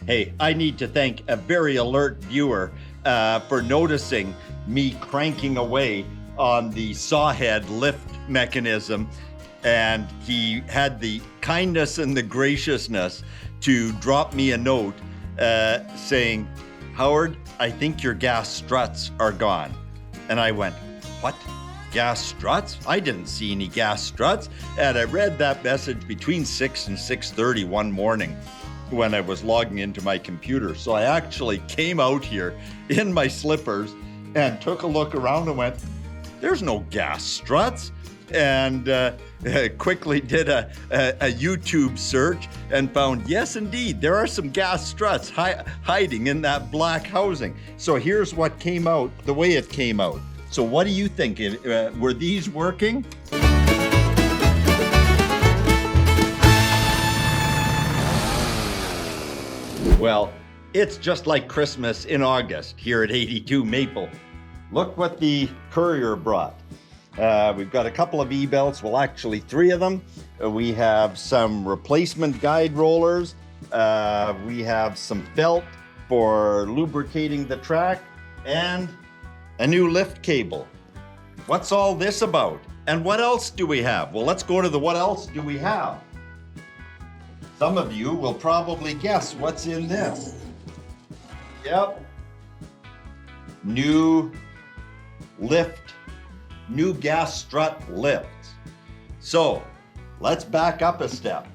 Hey, I need to thank a very alert viewer for noticing me cranking away on the saw head lift mechanism, and he had the kindness and the graciousness to drop me a note saying, "Howard, I think your gas struts are gone." And I went, "What? Gas struts? I didn't see any gas struts." And I read that message between 6 and 6:30 one morning when I was logging into my computer. So I actually came out here in my slippers and took a look around and went, "There's no gas struts." And quickly did a YouTube search and found, yes, indeed, there are some gas struts hiding in that black housing. So here's what came out, the way it came out. So what do you think? Were these working? Well, it's just like Christmas in August here at 82 Maple. Look what the courier brought. We've got a couple of E-belts, well actually 3 of them. We have some replacement guide rollers. We have some felt for lubricating the track and a new lift cable. What's all this about? And what else do we have? Well, let's go to the what else do we have. Some of you will probably guess what's in this. Yep. New gas strut lifts. So let's back up a step.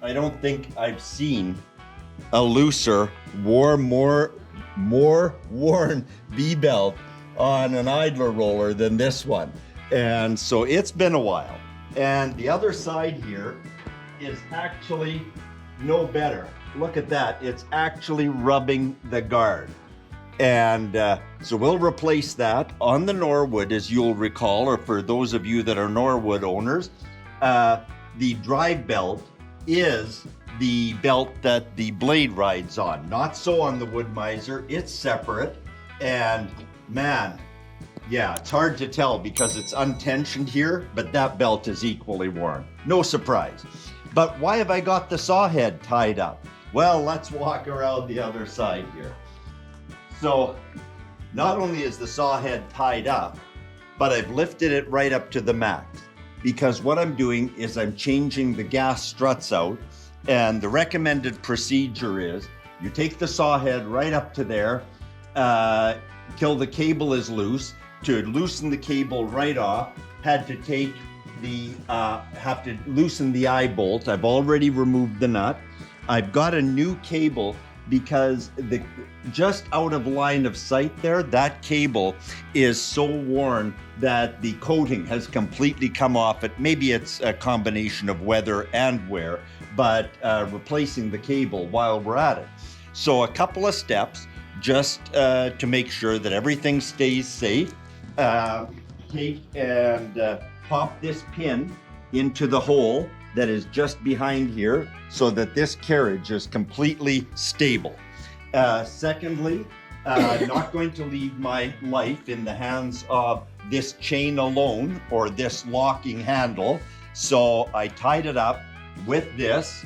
I don't think I've seen a looser, more worn V-belt on an idler roller than this one. And so it's been a while. And the other side here is actually no better. Look at that, it's actually rubbing the guard. And so we'll replace that on the Norwood, as you'll recall, or for those of you that are Norwood owners, the drive belt is the belt that the blade rides on. Not so on the Woodmizer, it's separate. And man, yeah, it's hard to tell because it's untensioned here, but that belt is equally worn. No surprise. But why have I got the saw head tied up? Well, let's walk around the other side here. So not only is the saw head tied up, but I've lifted it right up to the max, because what I'm doing is I'm changing the gas struts out, and the recommended procedure is you take the saw head right up to there till the cable is loose. To loosen the cable right off, have to loosen the eye bolt. I've already removed the nut. I've got a new cable because just out of line of sight there, that cable is so worn that the coating has completely come off it. Maybe it's a combination of weather and wear, but replacing the cable while we're at it. So a couple of steps just to make sure that everything stays safe. Take and pop this pin into the hole that is just behind here so that this carriage is completely stable. Secondly, not going to leave my life in the hands of this chain alone or this locking handle. So I tied it up with this,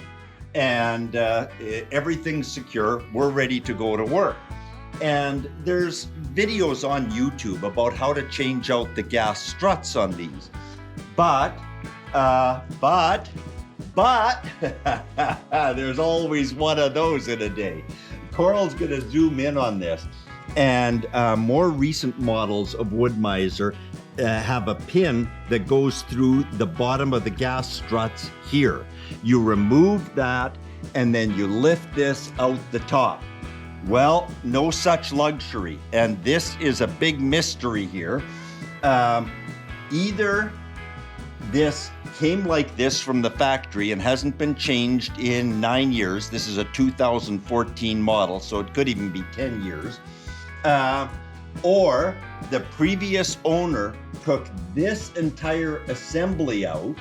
and everything's secure. We're ready to go to work. And there's videos on YouTube about how to change out the gas struts on these. But there's always one of those in a day. Coral's gonna zoom in on this. And more recent models of Woodmizer have a pin that goes through the bottom of the gas struts here. You remove that and then you lift this out the top. Well, no such luxury. And this is a big mystery here. Either this came like this from the factory and hasn't been changed in 9 years. This is a 2014 model, so it could even be 10 years. Or the previous owner took this entire assembly out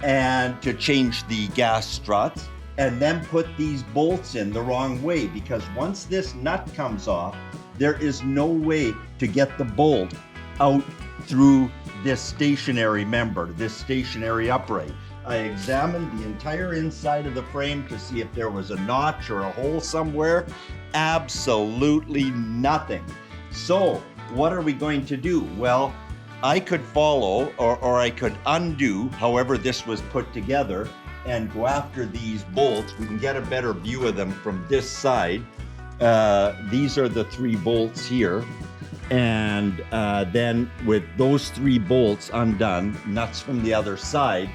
and to change the gas struts, and then put these bolts in the wrong way, because once this nut comes off, there is no way to get the bolt out through this stationary member, this stationary upright. I examined the entire inside of the frame to see if there was a notch or a hole somewhere. Absolutely nothing. So what are we going to do? Well, I could follow or I could undo however this was put together and go after these bolts. We can get a better view of them from this side. These are the 3 bolts here. And then with those 3 bolts undone, nuts from the other side,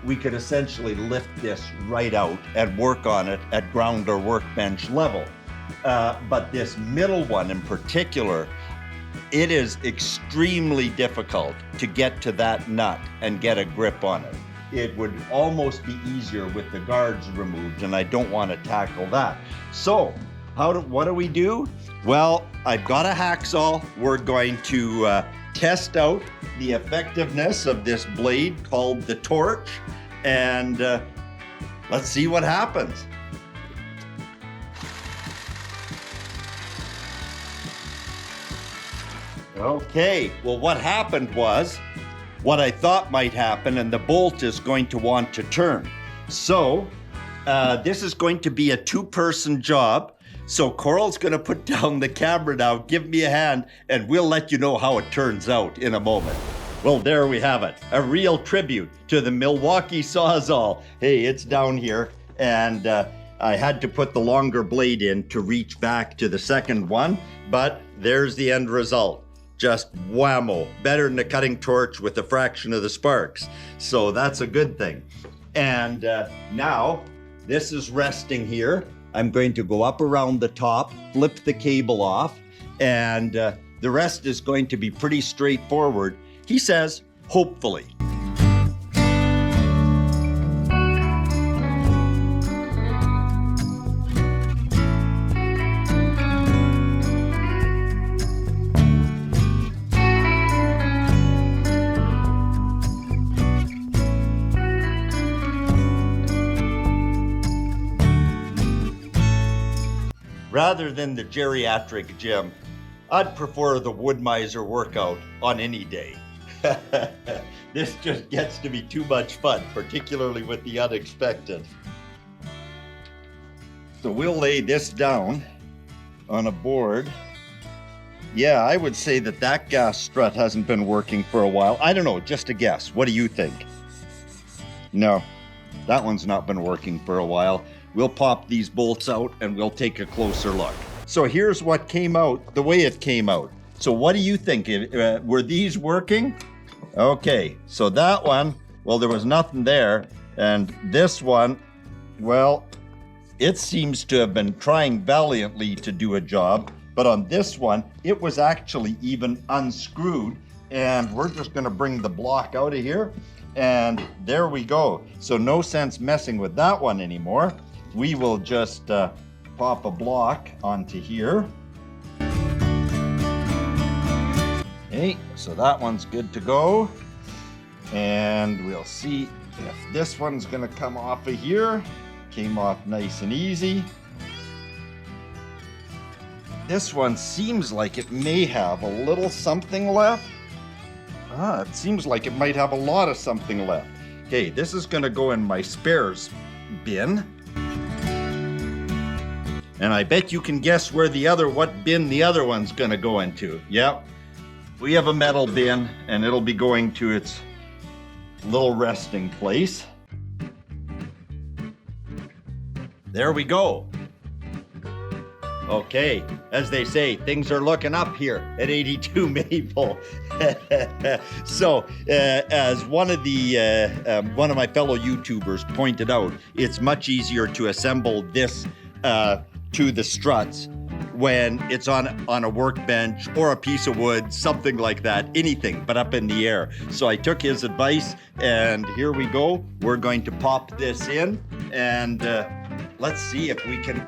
we could essentially lift this right out and work on it at ground or workbench level. But this middle one in particular, it is extremely difficult to get to that nut and get a grip on it. It would almost be easier with the guards removed, and I don't want to tackle that. So what do we do? Well, I've got a hacksaw. We're going to test out the effectiveness of this blade called the torch, and let's see what happens. Okay, well, what happened was what I thought might happen, and the bolt is going to want to turn. So this is going to be a 2-person job. So Coral's gonna put down the camera now, give me a hand, and we'll let you know how it turns out in a moment. Well, there we have it. A real tribute to the Milwaukee Sawzall. Hey, it's down here, and I had to put the longer blade in to reach back to the second one, but there's the end result. Just whammo, better than a cutting torch with a fraction of the sparks. So that's a good thing. And now this is resting here. I'm going to go up around the top, flip the cable off, and the rest is going to be pretty straightforward. He says, hopefully. Rather than the geriatric gym, I'd prefer the Woodmizer workout on any day. This just gets to be too much fun, particularly with the unexpected. So we'll lay this down on a board. Yeah, I would say that gas strut hasn't been working for a while. I don't know, just a guess. What do you think? No, that one's not been working for a while. We'll pop these bolts out and we'll take a closer look. So here's what came out, the way it came out. So what do you think? Were these working? Okay, so that one, well, there was nothing there. And this one, well, it seems to have been trying valiantly to do a job. But on this one, it was actually even unscrewed. And we're just gonna bring the block out of here. And there we go. So no sense messing with that one anymore. We will just pop a block onto here. Okay, so that one's good to go. And we'll see if this one's gonna come off of here. Came off nice and easy. This one seems like it may have a little something left. It seems like it might have a lot of something left. Okay, this is gonna go in my spares bin. And I bet you can guess what bin the other one's gonna go into. Yep, we have a metal bin and it'll be going to its little resting place. There we go. Okay, as they say, things are looking up here at 82 Maple. So, as one of my fellow YouTubers pointed out, it's much easier to assemble this to the struts when it's on a workbench or a piece of wood, something like that, anything but up in the air. So I took his advice, and here we go. We're going to pop this in, and let's see if we can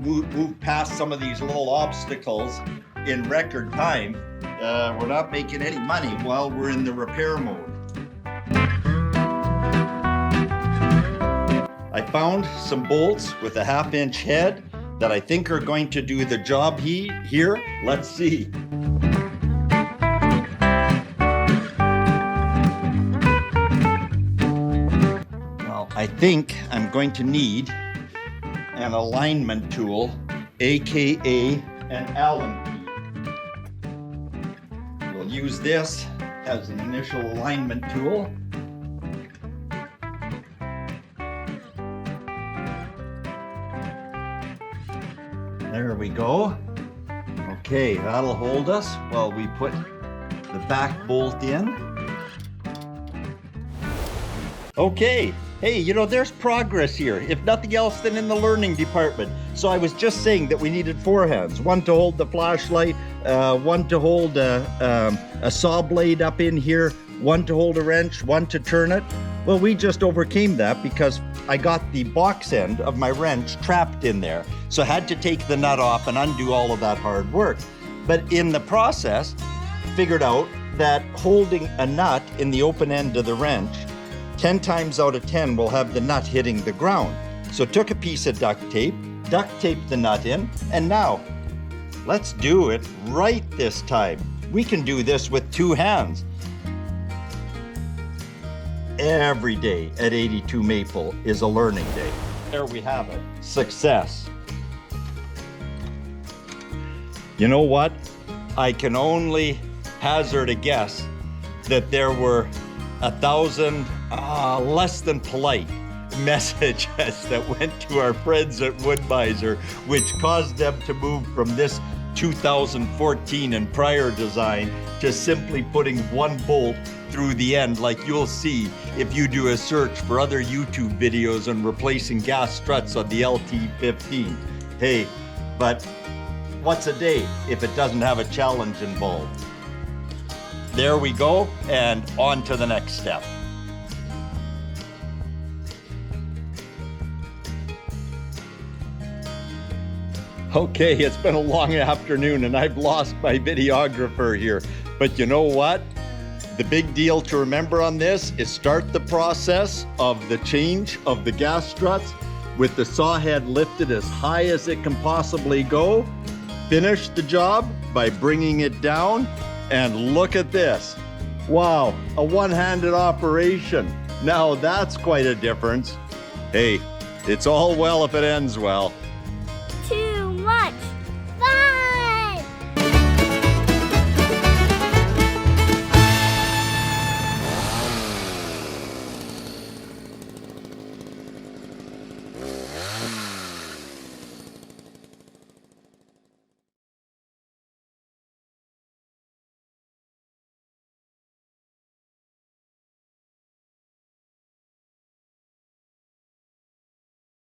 move past some of these little obstacles in record time. We're not making any money while we're in the repair mode. I found some bolts with a 1/2-inch head that I think are going to do the job here. Let's see. I think I'm going to need an alignment tool, AKA an Allen key. We'll use this as an initial alignment tool. There we go. Okay, that'll hold us while we put the back bolt in. Okay, hey, you know, there's progress here, if nothing else than in the learning department. So I was just saying that we needed 4 hands, one to hold the flashlight, one to hold a saw blade up in here, one to hold a wrench, one to turn it. Well, we just overcame that because I got the box end of my wrench trapped in there. So I had to take the nut off and undo all of that hard work. But in the process, figured out that holding a nut in the open end of the wrench, 10 times out of 10 will have the nut hitting the ground. So took a piece of duct taped the nut in, and now let's do it right this time. We can do this with 2 hands. Every day at 82 Maple is a learning day. There we have it. Success. You know what? I can only hazard a guess that there were 1,000 less than polite messages that went to our friends at Woodmizer, which caused them to move from this 2014 and prior design to simply putting one bolt through the end, like you'll see if you do a search for other YouTube videos on replacing gas struts on the LT15. Hey, but what's a day if it doesn't have a challenge involved? There we go, and on to the next step. Okay, it's been a long afternoon and I've lost my videographer here, but you know what? The big deal to remember on this is start the process of the change of the gas struts with the saw head lifted as high as it can possibly go. Finish the job by bringing it down, and look at this. Wow, a one-handed operation. Now that's quite a difference. Hey, it's all well if it ends well.